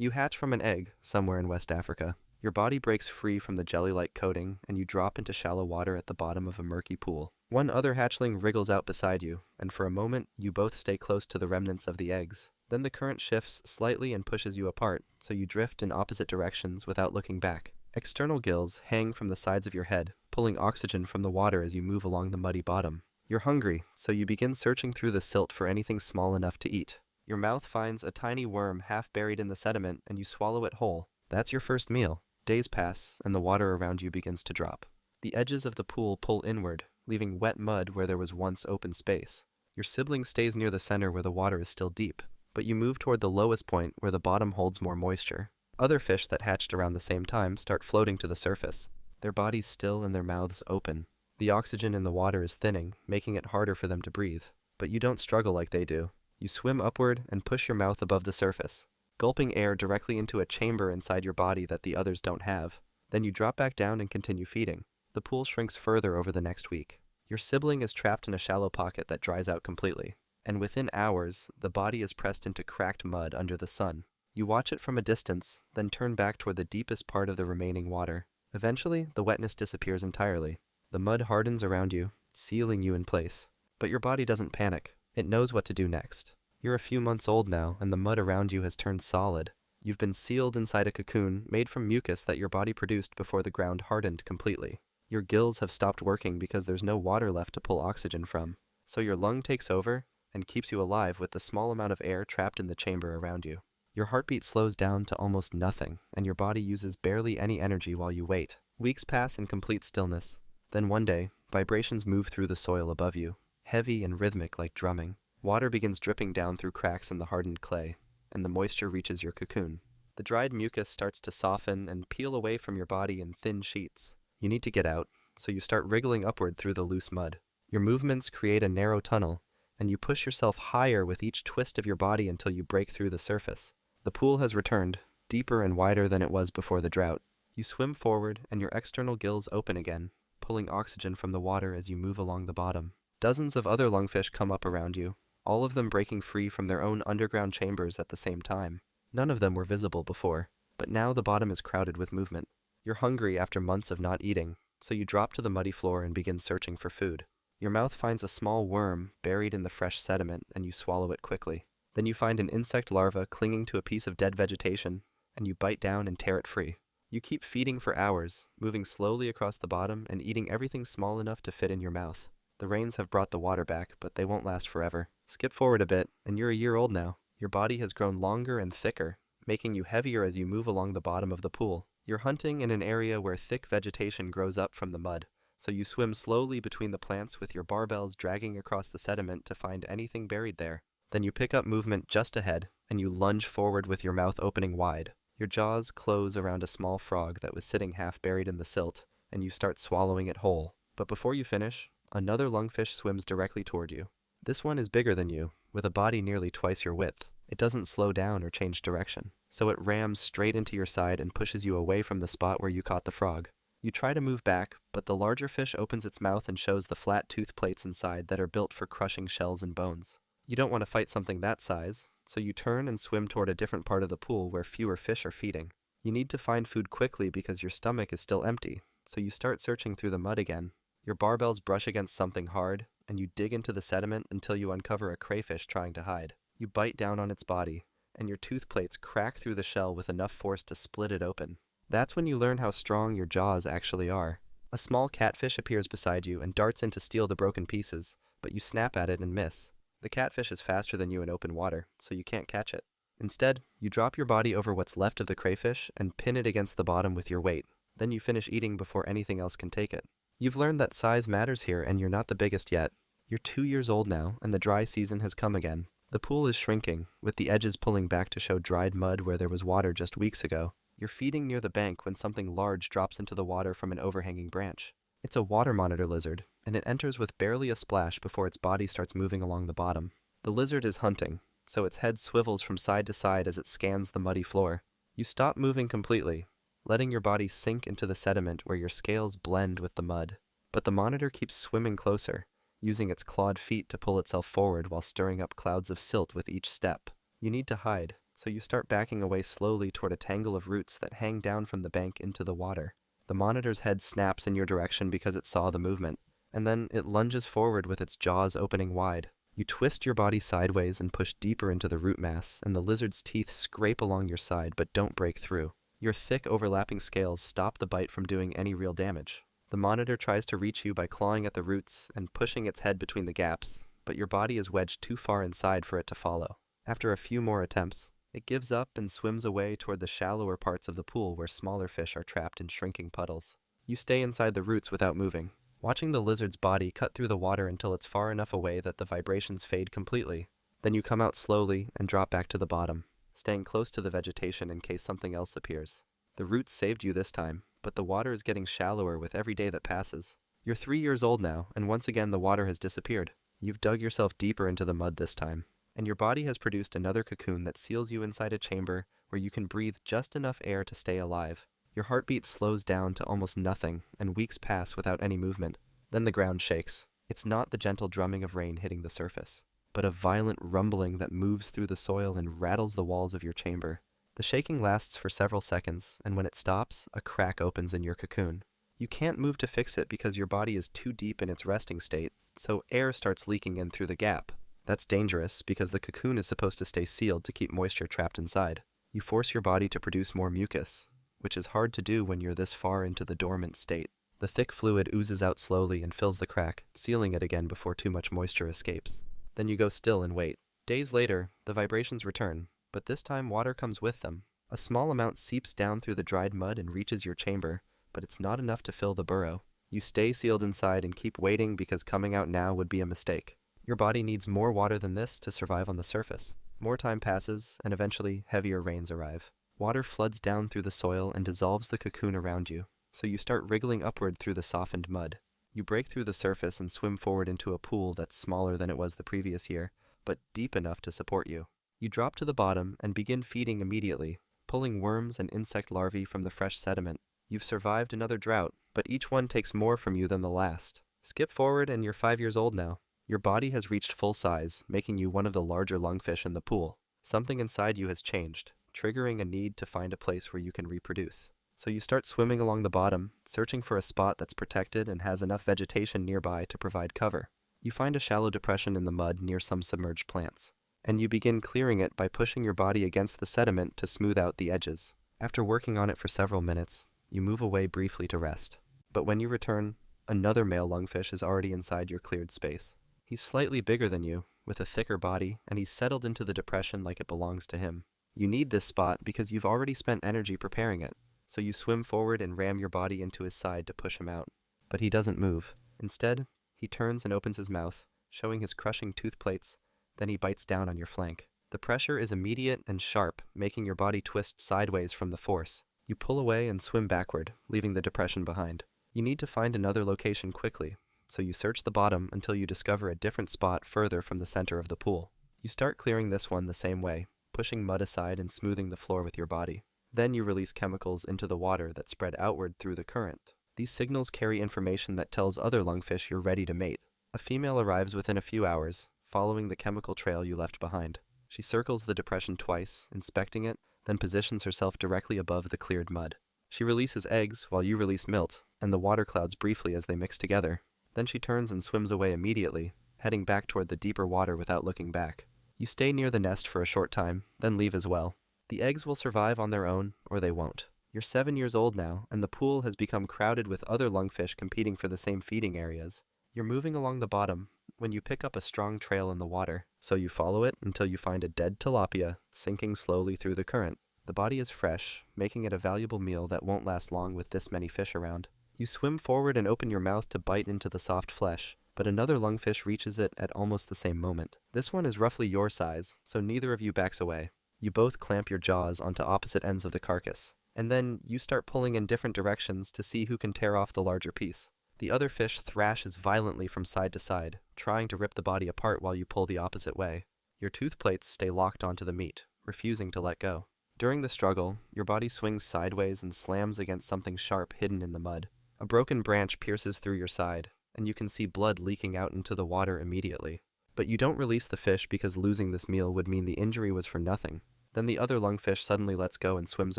You hatch from an egg somewhere in West Africa. Your body breaks free from the jelly-like coating, and you drop into shallow water at the bottom of a murky pool. One other hatchling wriggles out beside you, and for a moment, you both stay close to the remnants of the eggs. Then the current shifts slightly and pushes you apart, so you drift in opposite directions without looking back. External gills hang from the sides of your head, pulling oxygen from the water as you move along the muddy bottom. You're hungry, so you begin searching through the silt for anything small enough to eat. Your mouth finds a tiny worm half buried in the sediment, and you swallow it whole. That's your first meal. Days pass, and the water around you begins to drop. The edges of the pool pull inward, leaving wet mud where there was once open space. Your sibling stays near the center where the water is still deep, but you move toward the lowest point where the bottom holds more moisture. Other fish that hatched around the same time start floating to the surface, their bodies still and their mouths open. The oxygen in the water is thinning, making it harder for them to breathe. But you don't struggle like they do. You swim upward and push your mouth above the surface, gulping air directly into a chamber inside your body that the others don't have. Then you drop back down and continue feeding. The pool shrinks further over the next week. Your sibling is trapped in a shallow pocket that dries out completely, and within hours, the body is pressed into cracked mud under the sun. You watch it from a distance, then turn back toward the deepest part of the remaining water. Eventually, the wetness disappears entirely. The mud hardens around you, sealing you in place. But your body doesn't panic. It knows what to do next. You're a few months old now, and the mud around you has turned solid. You've been sealed inside a cocoon made from mucus that your body produced before the ground hardened completely. Your gills have stopped working because there's no water left to pull oxygen from. So your lung takes over and keeps you alive with the small amount of air trapped in the chamber around you. Your heartbeat slows down to almost nothing, and your body uses barely any energy while you wait. Weeks pass in complete stillness. Then one day, vibrations move through the soil above you, heavy and rhythmic like drumming. Water begins dripping down through cracks in the hardened clay, and the moisture reaches your cocoon. The dried mucus starts to soften and peel away from your body in thin sheets. You need to get out, so you start wriggling upward through the loose mud. Your movements create a narrow tunnel, and you push yourself higher with each twist of your body until you break through the surface. The pool has returned, deeper and wider than it was before the drought. You swim forward, and your external gills open again, pulling oxygen from the water as you move along the bottom. Dozens of other lungfish come up around you, all of them breaking free from their own underground chambers at the same time. None of them were visible before, but now the bottom is crowded with movement. You're hungry after months of not eating, so you drop to the muddy floor and begin searching for food. Your mouth finds a small worm buried in the fresh sediment, and you swallow it quickly. Then you find an insect larva clinging to a piece of dead vegetation, and you bite down and tear it free. You keep feeding for hours, moving slowly across the bottom and eating everything small enough to fit in your mouth. The rains have brought the water back, but they won't last forever. Skip forward a bit, and you're a year old now. Your body has grown longer and thicker, making you heavier as you move along the bottom of the pool. You're hunting in an area where thick vegetation grows up from the mud, so you swim slowly between the plants with your barbells dragging across the sediment to find anything buried there. Then you pick up movement just ahead, and you lunge forward with your mouth opening wide. Your jaws close around a small frog that was sitting half buried in the silt, and you start swallowing it whole. But before you finish, another lungfish swims directly toward you. This one is bigger than you, with a body nearly twice your width. It doesn't slow down or change direction, so it rams straight into your side and pushes you away from the spot where you caught the frog. You try to move back, but the larger fish opens its mouth and shows the flat tooth plates inside that are built for crushing shells and bones. You don't want to fight something that size, so you turn and swim toward a different part of the pool where fewer fish are feeding. You need to find food quickly because your stomach is still empty, so you start searching through the mud again. Your barbells brush against something hard, and you dig into the sediment until you uncover a crayfish trying to hide. You bite down on its body, and your tooth plates crack through the shell with enough force to split it open. That's when you learn how strong your jaws actually are. A small catfish appears beside you and darts in to steal the broken pieces, but you snap at it and miss. The catfish is faster than you in open water, so you can't catch it. Instead, you drop your body over what's left of the crayfish and pin it against the bottom with your weight. Then you finish eating before anything else can take it. You've learned that size matters here, and you're not the biggest yet. You're 2 years old now, and the dry season has come again. The pool is shrinking, with the edges pulling back to show dried mud where there was water just weeks ago. You're feeding near the bank when something large drops into the water from an overhanging branch. It's a water monitor lizard, and it enters with barely a splash before its body starts moving along the bottom. The lizard is hunting, so its head swivels from side to side as it scans the muddy floor. You stop moving completely, letting your body sink into the sediment where your scales blend with the mud. But the monitor keeps swimming closer, using its clawed feet to pull itself forward while stirring up clouds of silt with each step. You need to hide, so you start backing away slowly toward a tangle of roots that hang down from the bank into the water. The monitor's head snaps in your direction because it saw the movement, and then it lunges forward with its jaws opening wide. You twist your body sideways and push deeper into the root mass, and the lizard's teeth scrape along your side but don't break through. Your thick, overlapping scales stop the bite from doing any real damage. The monitor tries to reach you by clawing at the roots and pushing its head between the gaps, but your body is wedged too far inside for it to follow. After a few more attempts, it gives up and swims away toward the shallower parts of the pool where smaller fish are trapped in shrinking puddles. You stay inside the roots without moving, watching the lizard's body cut through the water until it's far enough away that the vibrations fade completely. Then you come out slowly and drop back to the bottom, staying close to the vegetation in case something else appears. The roots saved you this time, but the water is getting shallower with every day that passes. You're 3 years old now, and once again the water has disappeared. You've dug yourself deeper into the mud this time, and your body has produced another cocoon that seals you inside a chamber where you can breathe just enough air to stay alive. Your heartbeat slows down to almost nothing, and weeks pass without any movement. Then the ground shakes. It's not the gentle drumming of rain hitting the surface, but a violent rumbling that moves through the soil and rattles the walls of your chamber. The shaking lasts for several seconds, and when it stops, a crack opens in your cocoon. You can't move to fix it because your body is too deep in its resting state, so air starts leaking in through the gap. That's dangerous because the cocoon is supposed to stay sealed to keep moisture trapped inside. You force your body to produce more mucus, which is hard to do when you're this far into the dormant state. The thick fluid oozes out slowly and fills the crack, sealing it again before too much moisture escapes. Then you go still and wait. Days later, the vibrations return, but this time water comes with them. A small amount seeps down through the dried mud and reaches your chamber, but it's not enough to fill the burrow. You stay sealed inside and keep waiting because coming out now would be a mistake. Your body needs more water than this to survive on the surface. More time passes, and eventually heavier rains arrive. Water floods down through the soil and dissolves the cocoon around you, so you start wriggling upward through the softened mud. You break through the surface and swim forward into a pool that's smaller than it was the previous year, but deep enough to support you. You drop to the bottom and begin feeding immediately, pulling worms and insect larvae from the fresh sediment. You've survived another drought, but each one takes more from you than the last. Skip forward and you're 5 years old now. Your body has reached full size, making you one of the larger lungfish in the pool. Something inside you has changed, triggering a need to find a place where you can reproduce. So you start swimming along the bottom, searching for a spot that's protected and has enough vegetation nearby to provide cover. You find a shallow depression in the mud near some submerged plants, and you begin clearing it by pushing your body against the sediment to smooth out the edges. After working on it for several minutes, you move away briefly to rest. But when you return, another male lungfish is already inside your cleared space. He's slightly bigger than you, with a thicker body, and he's settled into the depression like it belongs to him. You need this spot because you've already spent energy preparing it, so you swim forward and ram your body into his side to push him out. But he doesn't move. Instead, he turns and opens his mouth, showing his crushing tooth plates, then he bites down on your flank. The pressure is immediate and sharp, making your body twist sideways from the force. You pull away and swim backward, leaving the depression behind. You need to find another location quickly, so you search the bottom until you discover a different spot further from the center of the pool. You start clearing this one the same way, pushing mud aside and smoothing the floor with your body. Then you release chemicals into the water that spread outward through the current. These signals carry information that tells other lungfish you're ready to mate. A female arrives within a few hours, following the chemical trail you left behind. She circles the depression twice, inspecting it, then positions herself directly above the cleared mud. She releases eggs while you release milt, and the water clouds briefly as they mix together. Then she turns and swims away immediately, heading back toward the deeper water without looking back. You stay near the nest for a short time, then leave as well. The eggs will survive on their own, or they won't. You're 7 years old now, and the pool has become crowded with other lungfish competing for the same feeding areas. You're moving along the bottom when you pick up a strong trail in the water, so you follow it until you find a dead tilapia sinking slowly through the current. The body is fresh, making it a valuable meal that won't last long with this many fish around. You swim forward and open your mouth to bite into the soft flesh, but another lungfish reaches it at almost the same moment. This one is roughly your size, so neither of you backs away. You both clamp your jaws onto opposite ends of the carcass, and then you start pulling in different directions to see who can tear off the larger piece. The other fish thrashes violently from side to side, trying to rip the body apart while you pull the opposite way. Your tooth plates stay locked onto the meat, refusing to let go. During the struggle, your body swings sideways and slams against something sharp hidden in the mud. A broken branch pierces through your side, and you can see blood leaking out into the water immediately. But you don't release the fish because losing this meal would mean the injury was for nothing. Then the other lungfish suddenly lets go and swims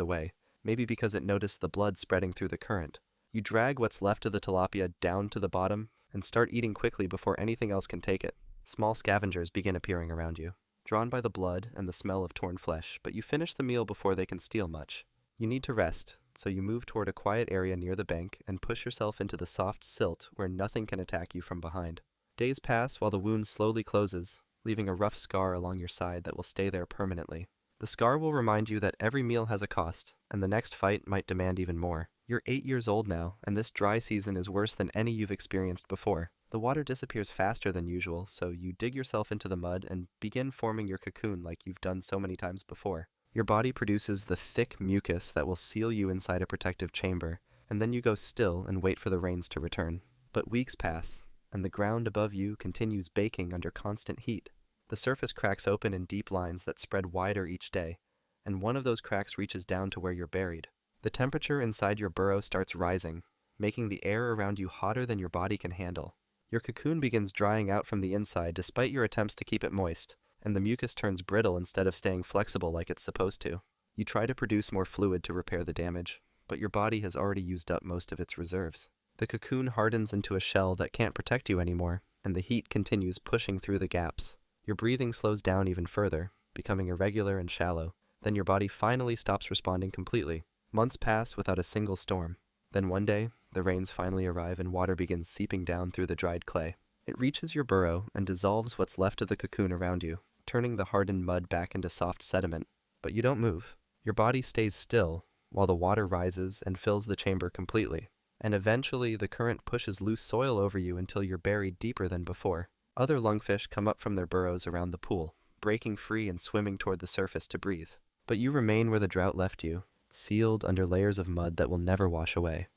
away, maybe because it noticed the blood spreading through the current. You drag what's left of the tilapia down to the bottom and start eating quickly before anything else can take it. Small scavengers begin appearing around you, drawn by the blood and the smell of torn flesh, but you finish the meal before they can steal much. You need to rest, so you move toward a quiet area near the bank and push yourself into the soft silt where nothing can attack you from behind. Days pass while the wound slowly closes, leaving a rough scar along your side that will stay there permanently. The scar will remind you that every meal has a cost, and the next fight might demand even more. You're 8 years old now, and this dry season is worse than any you've experienced before. The water disappears faster than usual, so you dig yourself into the mud and begin forming your cocoon like you've done so many times before. Your body produces the thick mucus that will seal you inside a protective chamber, and then you go still and wait for the rains to return. But weeks pass, and the ground above you continues baking under constant heat. The surface cracks open in deep lines that spread wider each day, and one of those cracks reaches down to where you're buried. The temperature inside your burrow starts rising, making the air around you hotter than your body can handle. Your cocoon begins drying out from the inside despite your attempts to keep it moist, and the mucus turns brittle instead of staying flexible like it's supposed to. You try to produce more fluid to repair the damage, but your body has already used up most of its reserves. The cocoon hardens into a shell that can't protect you anymore, and the heat continues pushing through the gaps. Your breathing slows down even further, becoming irregular and shallow. Then your body finally stops responding completely. Months pass without a single storm. Then one day, the rains finally arrive and water begins seeping down through the dried clay. It reaches your burrow and dissolves what's left of the cocoon around you, turning the hardened mud back into soft sediment. But you don't move. Your body stays still, while the water rises and fills the chamber completely. And eventually, the current pushes loose soil over you until you're buried deeper than before. Other lungfish come up from their burrows around the pool, breaking free and swimming toward the surface to breathe. But you remain where the drought left you, sealed under layers of mud that will never wash away.